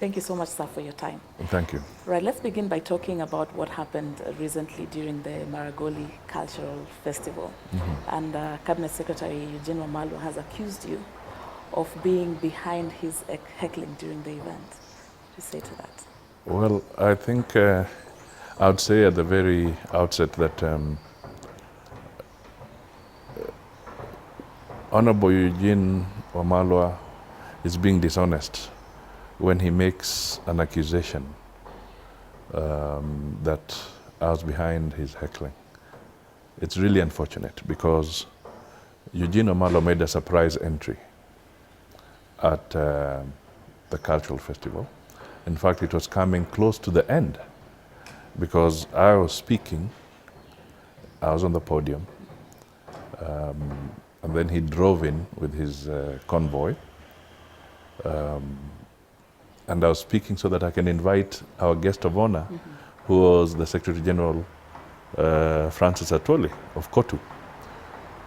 Thank you so much, sir, for your time. Thank you. Right, let's begin by talking about what happened recently during the Maragoli Cultural Festival. And Cabinet Secretary Eugene Wamalwa has accused you of being behind his heckling during the event. What do you say to that? Well, I think I would say at the very outset that Honorable Eugene Wamalwa is being dishonest when he makes an accusation that I was behind his heckling. It's really unfortunate because Eugene Wamalwa made a surprise entry at the cultural festival. In fact, it was coming close to the end because I was speaking, I was on the podium, and then he drove in with his convoy. And I was speaking so that I can invite our guest of honor, who was the Secretary General Francis Atwoli of Kotu,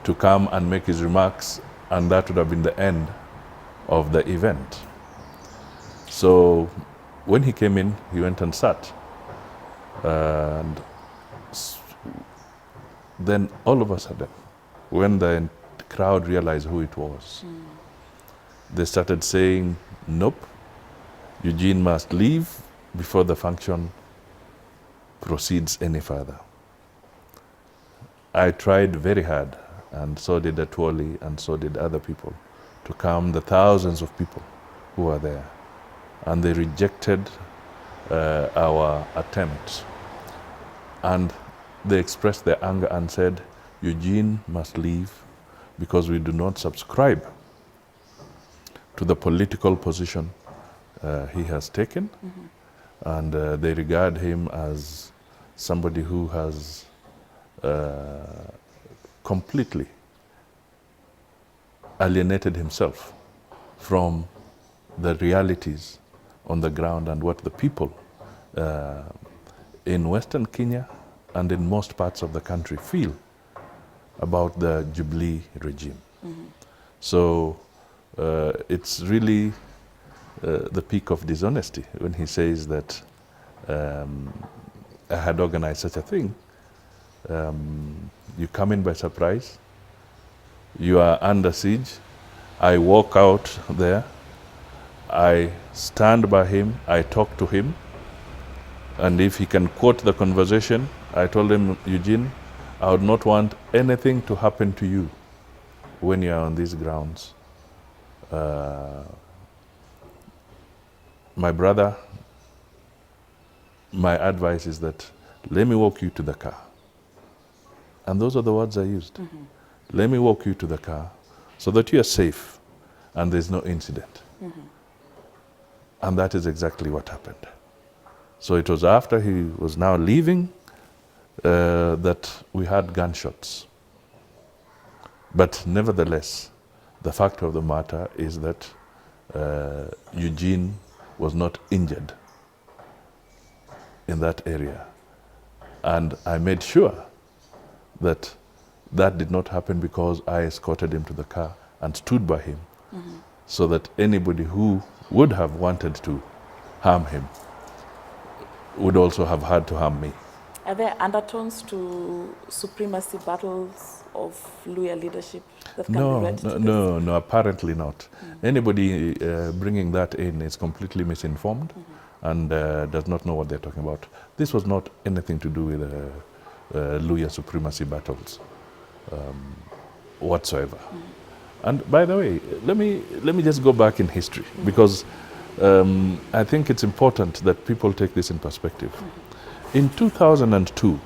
to come and make his remarks, and that would have been the end of the event. So when he came in, he went and sat. And then all of a sudden, when the crowd realized who it was, they started saying, nope, Eugene must leave before the function proceeds any further. I tried very hard, and so did Atwoli, and so did other people, to calm the thousands of people who were there. And they rejected our attempt. And they expressed their anger and said, Eugene must leave because we do not subscribe to the political position he has taken, and they regard him as somebody who has completely alienated himself from the realities on the ground and what the people in Western Kenya and in most parts of the country feel about the Jubilee regime. So it's really the peak of dishonesty when he says that I had organized such a thing. You come in by surprise, you are under siege, I walk out there, I stand by him, I talk to him, and if he can quote the conversation, I told him, Eugene, I would not want anything to happen to you when you are on these grounds. My brother, my advice is that let me walk you to the car. And those are the words I used. Let me walk you to the car so that you are safe and there's no incident. And that is exactly what happened. So it was after he was now leaving that we had gunshots. But nevertheless, the fact of the matter is that Eugene was not injured in that area. And I made sure that that did not happen because I escorted him to the car and stood by him so that anybody who would have wanted to harm him would also have had to harm me. Are there undertones to supremacy battles of Luya leadership that can be read to this? No, apparently not. Anybody bringing that in is completely misinformed and does not know what they're talking about. This was not anything to do with Luya supremacy battles whatsoever. And by the way, let me just go back in history because I think it's important that people take this in perspective. In 2002,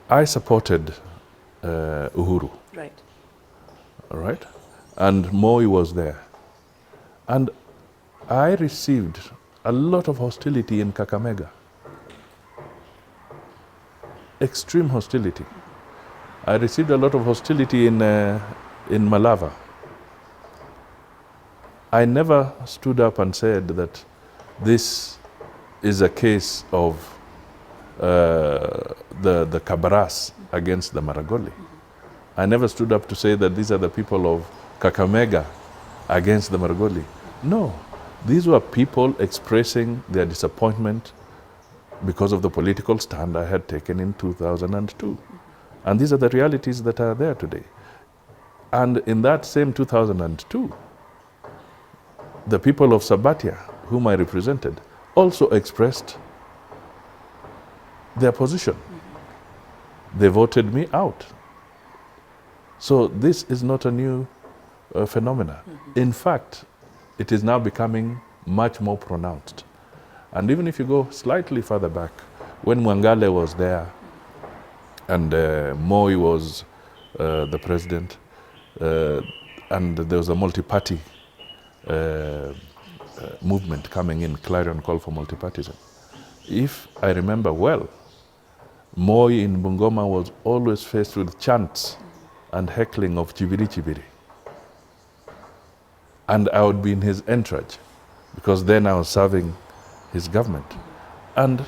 I supported Uhuru. Right. All right? And Moi was there. And I received a lot of hostility in Kakamega. Extreme hostility. I received a lot of hostility in Malava. I never stood up and said that this is a case of the Kabaras against the Maragoli. I never stood up to say that these are the people of Kakamega against the Maragoli. No, These were people expressing their disappointment because of the political stand I had taken in 2002. And these are the realities that are there today. And in that same 2002, the people of Sabatia, whom I represented, also expressed their position. They voted me out. So this is not a new phenomena. In fact, it is now becoming much more pronounced. And even if you go slightly further back, when Mwangale was there and Moi was the president, and there was a multi-party movement coming in, clarion call for multi-partyism. If I remember well, Moi in Bungoma was always faced with chants and heckling of Jubilee Chibiri. And I would be in his entourage, because then I was serving his government. And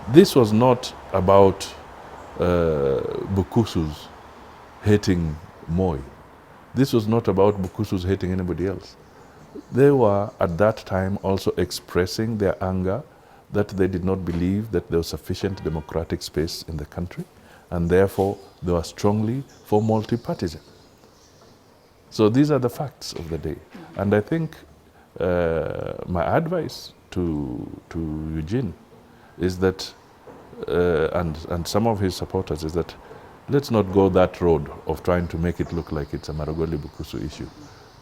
this was not about Bukusus hating Moi. This was not about Bukusus hating anybody else. They were at that time also expressing their anger that they did not believe that there was sufficient democratic space in the country, and therefore they were strongly for multi-partyism. So these are the facts of the day. And I think my advice to Eugene is that, and some of his supporters, is that let's not go that road of trying to make it look like it's a Maragoli Bukusu issue.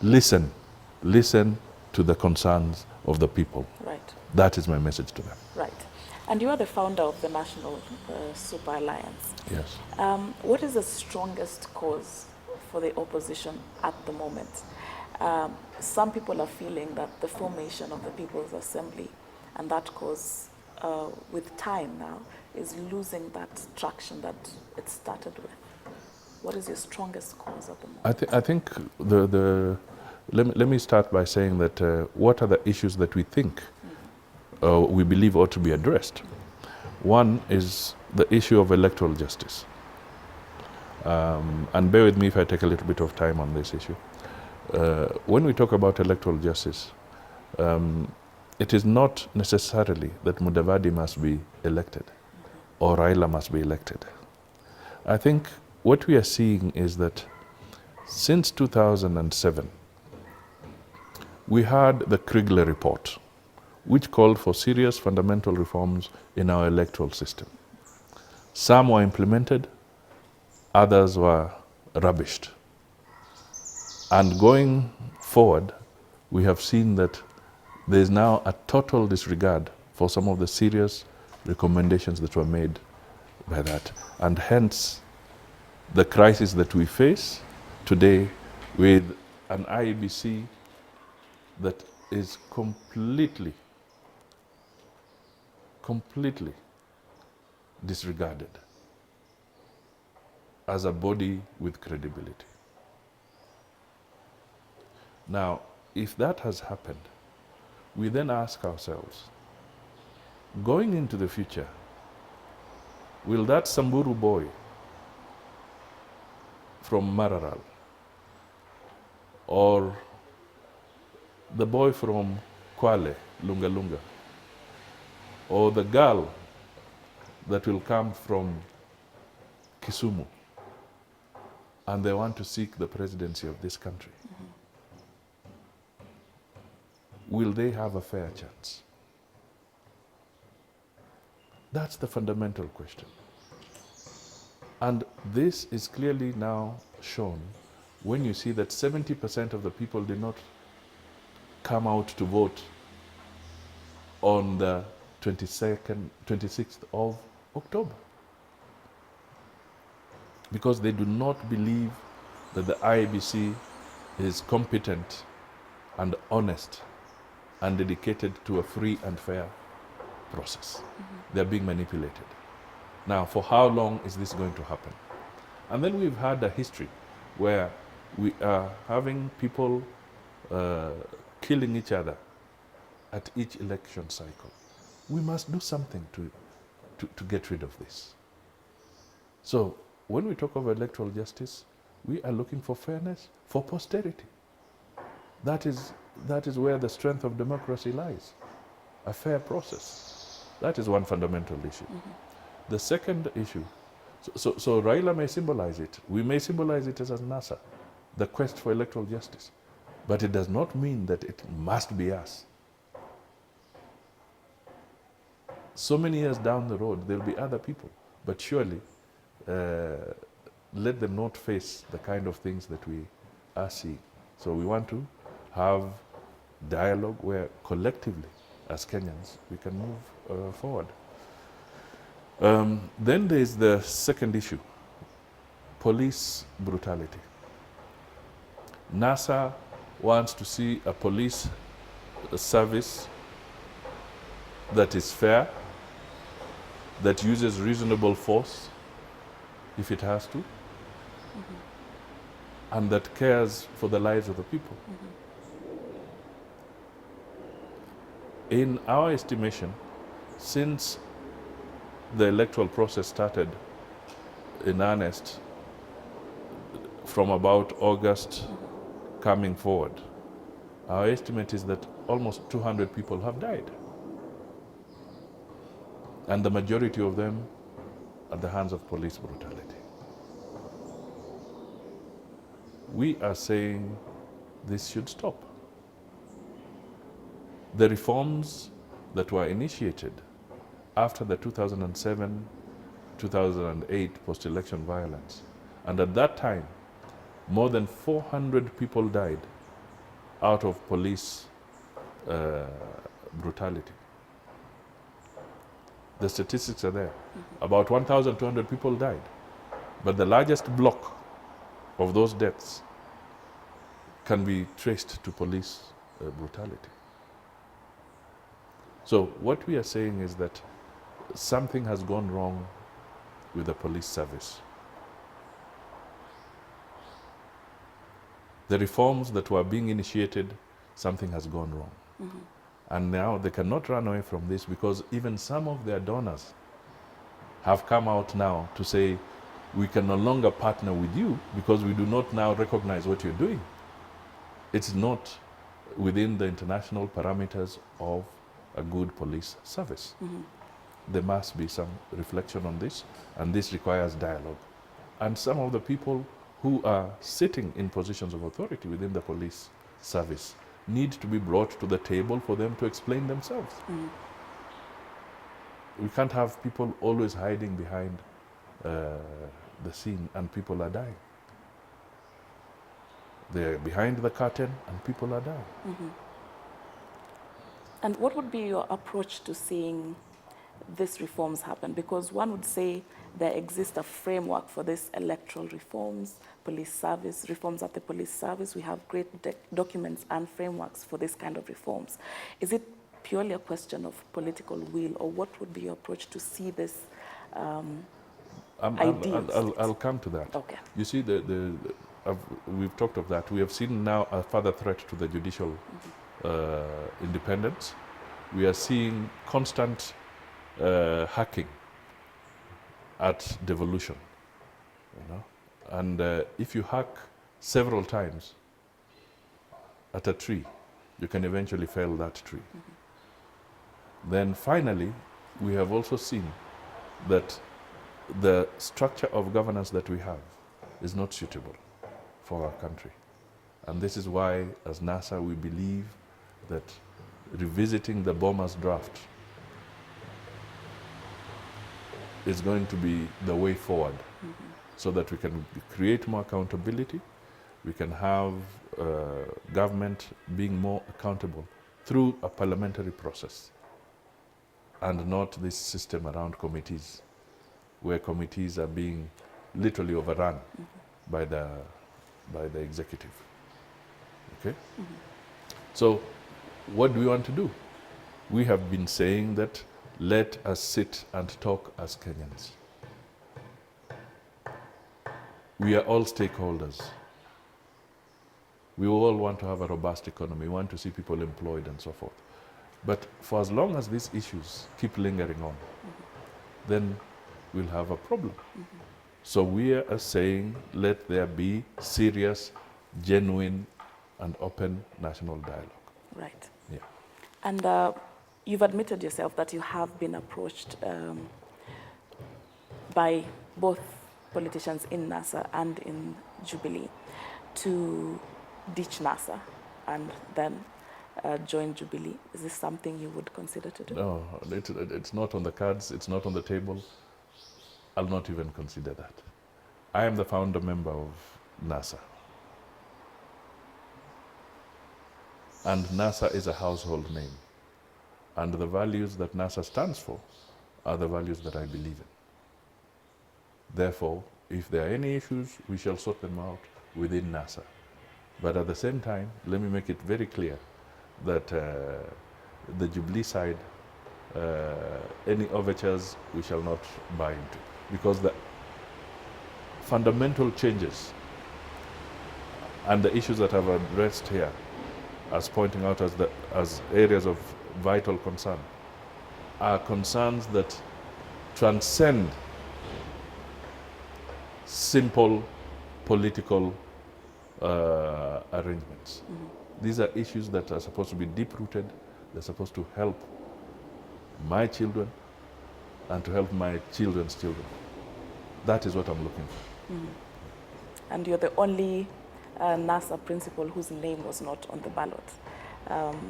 Listen to the concerns of the people. Right. That is my message to them. Right. And you are the founder of the National Super Alliance. Yes. What is the strongest cause for the opposition at the moment? Some people are feeling that the formation of the People's Assembly and that cause, with time now, is losing that traction that it started with. What is your strongest cause at the moment? I think let me start by saying that what are the issues that we think we believe ought to be addressed. One is the issue of electoral justice. And bear with me if I take a little bit of time on this issue. When we talk about electoral justice, it is not necessarily that Mudavadi must be elected or Raila must be elected. I think what we are seeing is that since 2007, we had the Kriegler report, which called for serious fundamental reforms in our electoral system. Some were implemented, others were rubbished. And going forward, we have seen that there is now a total disregard for some of the serious recommendations that were made by that. And hence, the crisis that we face today with an IEBC that is completely disregarded as a body with credibility. Now, if that has happened, we then ask ourselves, going into the future, will that Samburu boy from Mararal or the boy from Kwale, Lunga Lunga, or the girl that will come from Kisumu and they want to seek the presidency of this country, will they have a fair chance? That's the fundamental question. And this is clearly now shown when you see that 70% of the people did not come out to vote on the 26th of October. Because they do not believe that the IEBC is competent and honest and dedicated to a free and fair process. They're being manipulated. Now, for how long is this going to happen? And then we've had a history where we are having people killing each other at each election cycle. We must do something to get rid of this. So when we talk of electoral justice, we are looking for fairness for posterity. That is that is where the strength of democracy lies. A fair process. That is one fundamental issue. The second issue, so Raila may symbolize it. We may symbolize it as NASA, the quest for electoral justice. But it does not mean that it must be us. So many years down the road, there'll be other people. But surely, let them not face the kind of things that we are seeing. So we want to have dialogue where collectively, as Kenyans, we can move forward. Then there is the second issue, police brutality. NASA wants to see a police service that is fair, that uses reasonable force if it has to, and that cares for the lives of the people. In our estimation, since the electoral process started in earnest from about August coming forward, our estimate is that almost 200 people have died. And the majority of them at the hands of police brutality. We are saying this should stop. The reforms that were initiated after the 2007-2008 post-election violence, and at that time, more than 400 people died out of police brutality. The statistics are there. About 1,200 people died. But the largest block of those deaths can be traced to police brutality. So what we are saying is that something has gone wrong with the police service. The reforms that were being initiated, something has gone wrong. And now they cannot run away from this, because even some of their donors have come out now to say, we can no longer partner with you because we do not now recognize what you're doing. It's not within the international parameters of a good police service. There must be some reflection on this, and this requires dialogue. And some of the people who are sitting in positions of authority within the police service need to be brought to the table for them to explain themselves. We can't have people always hiding behind the scene and people are dying. They're behind the curtain and people are dying. And what would be your approach to seeing these reforms happen? Because one would say there exists a framework for this electoral reforms, police service, reforms at the police service. We have great documents and frameworks for this kind of reforms. Is it purely a question of political will, or what would be your approach to see this ideal? I'll come to that. Okay. You see, we've talked of that. We have seen now a further threat to the judicial independence. We are seeing constant hacking at devolution, you know, and if you hack several times at a tree, you can eventually fell that tree. Then finally, we have also seen that the structure of governance that we have is not suitable for our country, and this is why, as NASA, we believe that revisiting the Bomas draft is going to be the way forward, so that we can create more accountability, we can have government being more accountable through a parliamentary process, and not this system around committees, where committees are being literally overrun by the executive. Okay? So what do we want to do? We have been saying that let us sit and talk as Kenyans. We are all stakeholders. We all want to have a robust economy. We want to see people employed and so forth. But for as long as these issues keep lingering on, then we'll have a problem. So we are saying, let there be serious, genuine, and open national dialogue. Right. Yeah. And you've admitted yourself that you have been approached by both politicians in NASA and in Jubilee to ditch NASA and then join Jubilee. Is this something you would consider to do? No, it's not on the cards, it's not on the table. I'll not even consider that. I am the founder member of NASA. And NASA is a household name. And the values that NASA stands for are the values that I believe in. Therefore, if there are any issues, we shall sort them out within NASA. But at the same time, let me make it very clear that the Jubilee side, any overtures we shall not buy into. Because the fundamental changes and the issues that I've addressed here as pointing out as areas of vital concern are concerns that transcend simple political arrangements. These are issues that are supposed to be deep-rooted. They're supposed to help my children and to help my children's children. That is what I'm looking for. And you're the only NASA principal whose name was not on the ballot.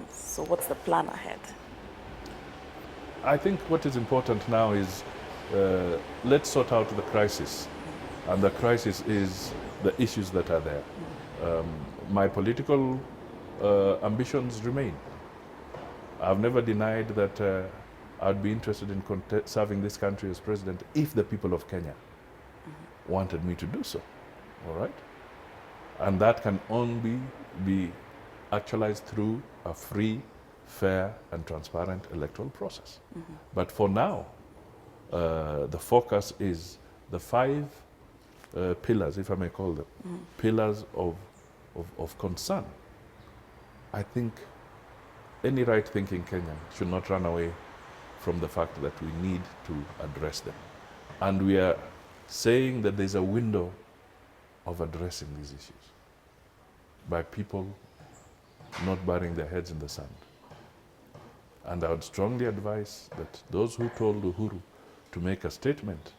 So what's the plan ahead? I think what is important now is let's sort out the crisis. And the crisis is the issues that are there. My political ambitions remain. I've never denied that I'd be interested in serving this country as president if the people of Kenya wanted me to do so. All right? And that can only be actualized through a free, fair, and transparent electoral process. But for now, the focus is the 5 pillars, if I may call them, pillars of concern. I think any right-thinking Kenyan should not run away from the fact that we need to address them. And we are saying that there's a window of addressing these issues by people not burying their heads in the sand. And I would strongly advise that those who told Uhuru to make a statement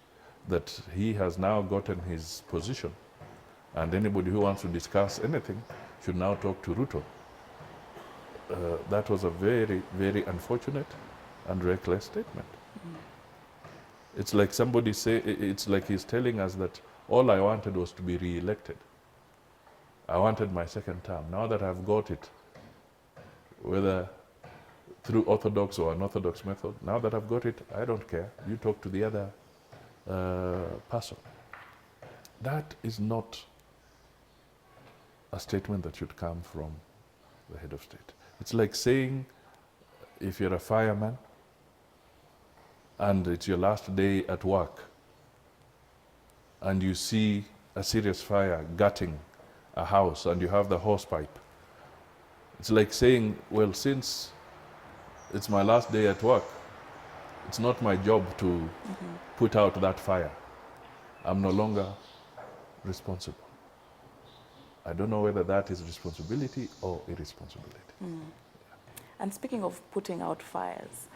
that he has now gotten his position and anybody who wants to discuss anything should now talk to Ruto. That was a very, very unfortunate and reckless statement. It's like somebody it's like he's telling us that all I wanted was to be re-elected. I wanted my second term. Now that I've got it, whether through orthodox or unorthodox method, now that I've got it, I don't care. You talk to the other person. That is not a statement that should come from the head of state. It's like saying, if you're a fireman and it's your last day at work and you see a serious fire gutting a house and you have the hose pipe, it's like saying, well, since it's my last day at work, it's not my job to put out that fire. I'm no longer responsible. I don't know whether that is responsibility or irresponsibility. And speaking of putting out fires,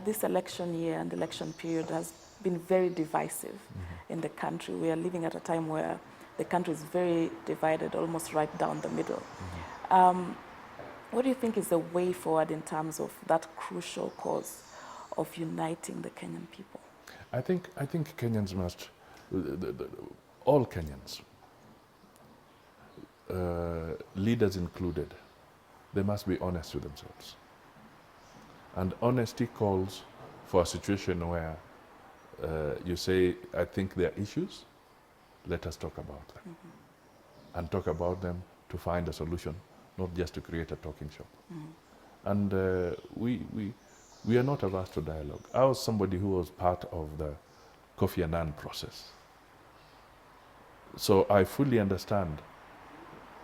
this election year and election period has been very divisive in the country. We are living at a time where the country is very divided, almost right down the middle. What do you think is the way forward in terms of that crucial cause of uniting the Kenyan people? I think Kenyans must, all Kenyans, leaders included, they must be honest with themselves. And honesty calls for a situation where you say, I think there are issues, let us talk about them. And talk about them to find a solution, not just to create a talking shop. And we are not averse to dialogue. I was somebody who was part of the Kofi Annan process. So I fully understand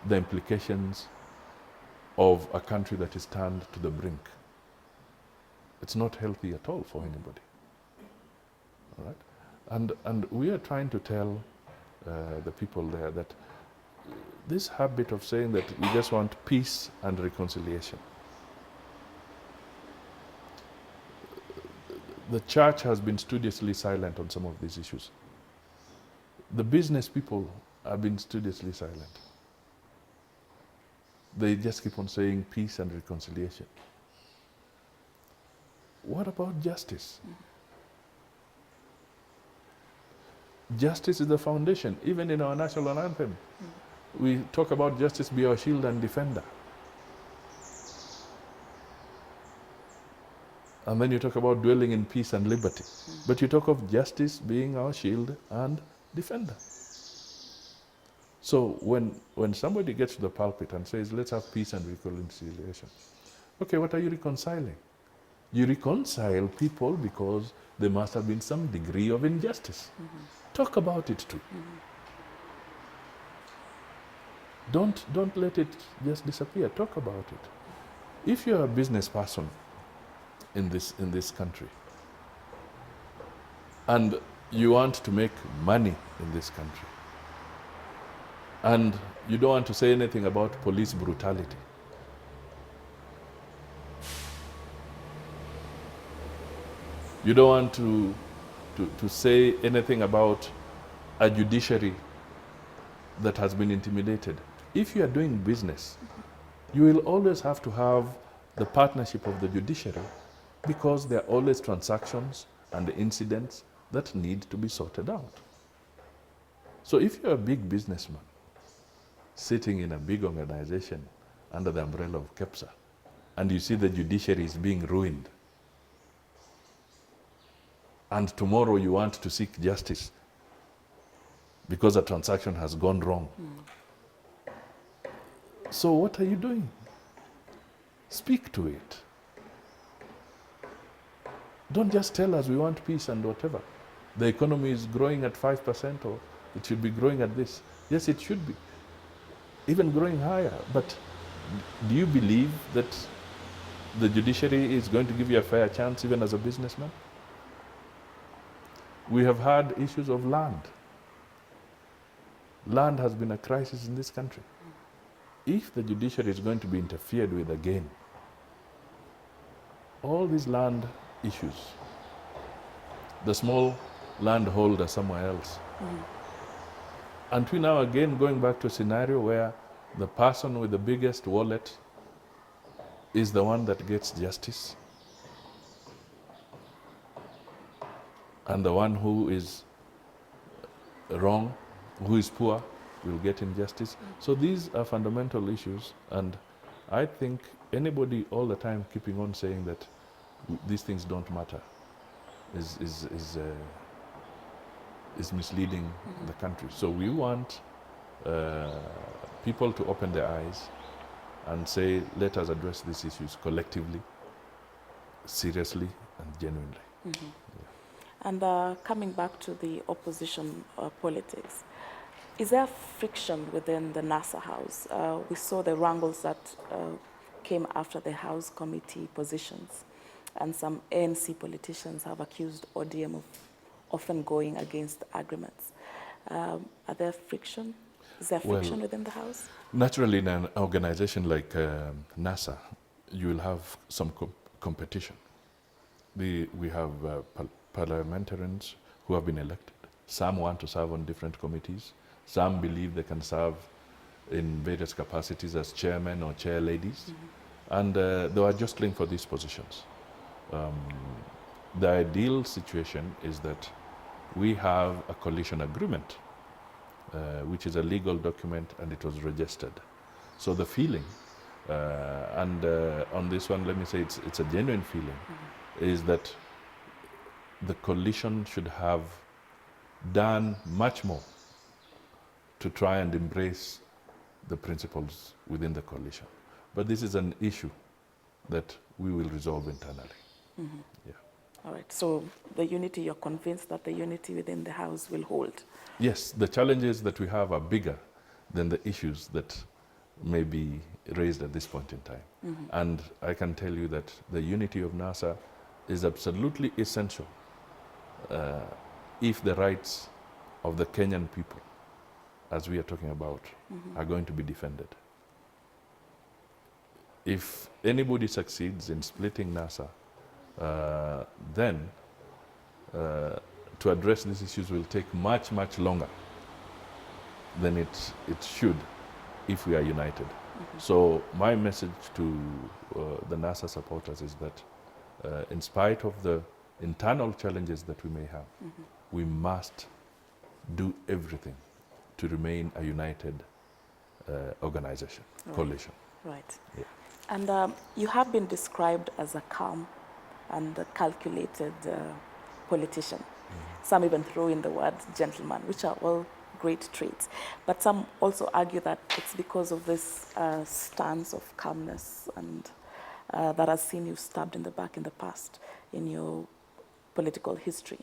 the implications of a country that is turned to the brink. It's not healthy at all for anybody. All right? And we are trying to tell the people there that this habit of saying that we just want peace and reconciliation The church has been studiously silent on some of these issues. The business people have been studiously silent. They just keep on saying peace and reconciliation. What about justice? Justice is the foundation. Even in our national anthem, we talk about justice be our shield and defender. And then you talk about dwelling in peace and liberty. But you talk of justice being our shield and defender. So when somebody gets to the pulpit and says, let's have peace and reconciliation, okay, what are you reconciling? You reconcile people because there must have been some degree of injustice. Talk about it too. Don't let it just disappear. Talk about it. If you're a business person in this country and you want to make money in this country and you don't want to say anything about police brutality, you don't want to say anything about a judiciary that has been intimidated. If you are doing business, you will always have to have the partnership of the judiciary because there are always transactions and incidents that need to be sorted out. So if you're a big businessman sitting in a big organization under the umbrella of KEPSA and you see the judiciary is being ruined, and tomorrow you want to seek justice because a transaction has gone wrong. So what are you doing? Speak to it. Don't just tell us we want peace and whatever. The economy is growing at 5% or it should be growing at this. Yes, it should be. Even growing higher. But do you believe that the judiciary is going to give you a fair chance even as a businessman? We have had issues of land. Land has been a crisis in this country. If the judiciary is going to be interfered with again, all these land issues, the small landholder somewhere else, and we now again going back to a scenario where the person with the biggest wallet is the one that gets justice, and the one who is wrong, who is poor, will get injustice. So these are fundamental issues, and I think anybody all the time keeping on saying that these things don't matter is misleading the country. So we want people to open their eyes and say, let us address these issues collectively, seriously, and genuinely. And coming back to the opposition politics, is there friction within the NASA House? We saw the wrangles that came after the House committee positions, and some ANC politicians have accused ODM of often going against agreements. Are there friction? Is there friction within the House? Naturally, in an organization like NASA, you will have some competition. We have parliamentarians who have been elected. Some want to serve on different committees. Some believe they can serve in various capacities as chairmen or chair ladies. And they are jostling for these positions. The ideal situation is that we have a coalition agreement, which is a legal document and it was registered. So the feeling, and on this one, let me say it's a genuine feeling, is that the coalition should have done much more to try and embrace the principles within the coalition. But this is an issue that we will resolve internally. Yeah. All right, so the unity, you're convinced that the unity within the House will hold? Yes, the challenges that we have are bigger than the issues that may be raised at this point in time. And I can tell you that the unity of NASA is absolutely essential if the rights of the Kenyan people, as we are talking about, are going to be defended. If anybody succeeds in splitting NASA, then to address these issues will take much, much longer than it should if we are united. So my message to the NASA supporters is that in spite of the internal challenges that we may have, we must do everything to remain a united organization, coalition. Right. Yeah. And you have been described as a calm and a calculated politician. Some even throw in the word gentleman, which are all great traits. But some also argue that it's because of this stance of calmness and that has seen you stabbed in the back in the past in your political history.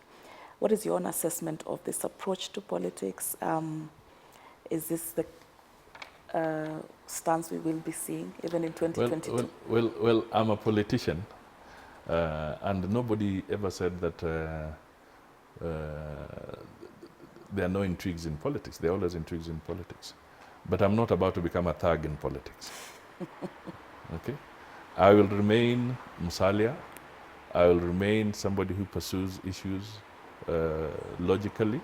What is your own assessment of this approach to politics? Is this the stance we will be seeing even in 2022? Well, I'm a politician, and nobody ever said that there are no intrigues in politics. There are always intrigues in politics. But I'm not about to become a thug in politics. Okay? I will remain Musalia. I will remain somebody who pursues issues logically.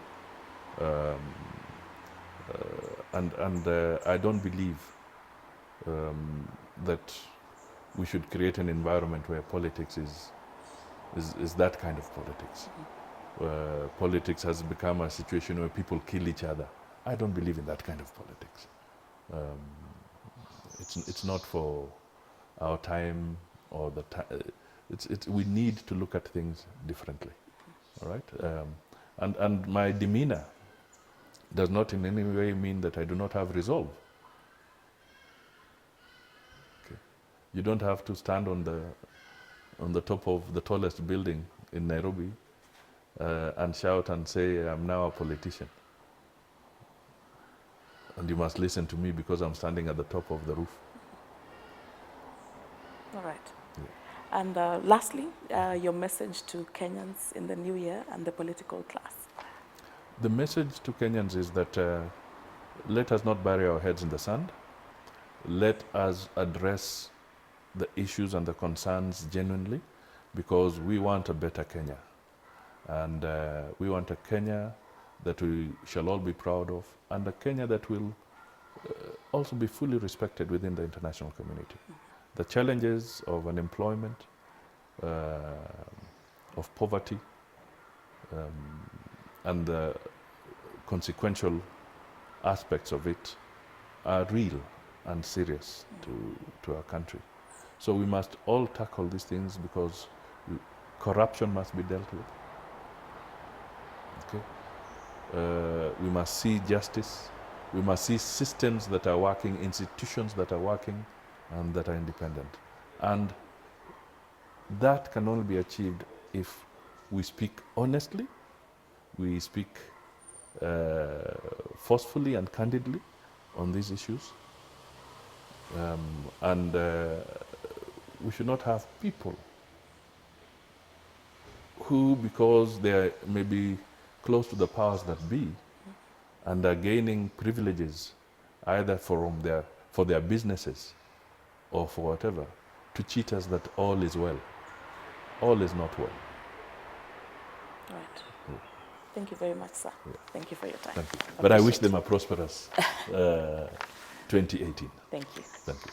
And I don't believe that we should create an environment where politics is that kind of politics. Politics has become a situation where people kill each other. I don't believe in that kind of politics. It's not for our time or the time. We need to look at things differently. All right, and my demeanor does not in any way mean that I do not have resolve. Okay. You don't have to stand on the top of the tallest building in Nairobi and shout and say, I'm now a politician. And you must listen to me because I'm standing at the top of the roof. All right. Yeah. And lastly, your message to Kenyans in the new year and the political class. The message to Kenyans is that let us not bury our heads in the sand. Let us address the issues and the concerns genuinely, because we want a better Kenya. And we want a Kenya that we shall all be proud of, and a Kenya that will also be fully respected within the international community. The challenges of unemployment, of poverty, and the consequential aspects of it are real and serious to our country. So we must all tackle these things, because corruption must be dealt with. Okay? We must see justice. We must see systems that are working, institutions that are working, and that are independent. And that can only be achieved if we speak honestly, we speak forcefully and candidly on these issues. And we should not have people who, because they are maybe close to the powers that be and are gaining privileges either for their businesses or for whatever, to cheat us that all is well. All is not well. Right. Yeah. Thank you very much, sir. Yeah. Thank you for your time. Thank you. But I wish them a prosperous 2018. Thank you. Thank you.